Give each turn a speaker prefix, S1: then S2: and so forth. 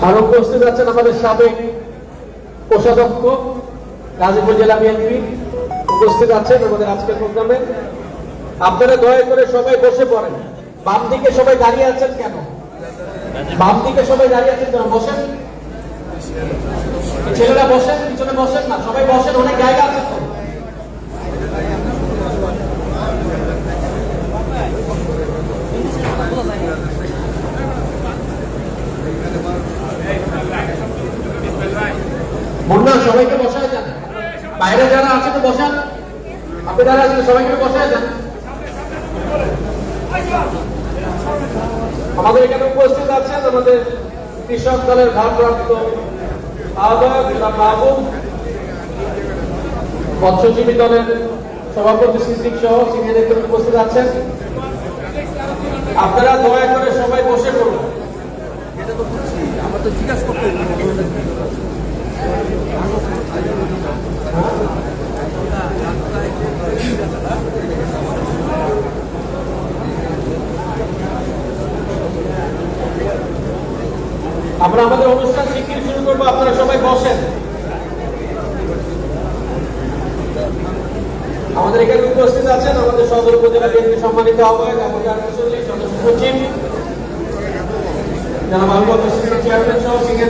S1: আরো উপস্থিত আছেন আমাদের সাবেক কোষাধ্যক্ষ গাজীপুর জেলা বিএনপি উপস্থিত আছেন আমাদের আজকের প্রোগ্রামে। আপনারা দয়া করে সবাই বসে পড়েন। বাম দিকে সবাই দাঁড়িয়ে আছেন কেন? বাম দিকে সবাই দাঁড়িয়ে আছেন কেন? বসেন, ছেলেরা বসেন, পিছনে বসেন না, সবাই বসেন, অনেক জায়গা আছে তো। মুন্না সবাইকে বসায় যান, বাইরে যারা আছে তো বসান, আপনি যারা আছেন সবাইকে বসায় যান। আমাদের এখানে উপস্থিত আছেন আমাদের কৃষক দলের ভারপ্রাপ্ত আহ্বায়ক মাহবুব, মৎস্যজীবী দলের সভাপতি সিদ্দিক সহ সিনিয়র নেতৃত্ব উপস্থিত আছেন। আপনারা দয়া করে সবাই বসে পড়ুন।
S2: আমরা তো জিজ্ঞাসা করতে
S1: আমরা আমাদের অনুষ্ঠান শিগগিরই শুরু করবো, আপনারা সবাই বসেন। আমাদের এখানে উপস্থিত আছেন আমাদের সদর উপজেলা বিএনপি সম্মানিত আহ্বায়ক সদস্য সচিব জনাব আবু বকর সিদ্দিক চেয়ারম্যান সহ সিনিয়র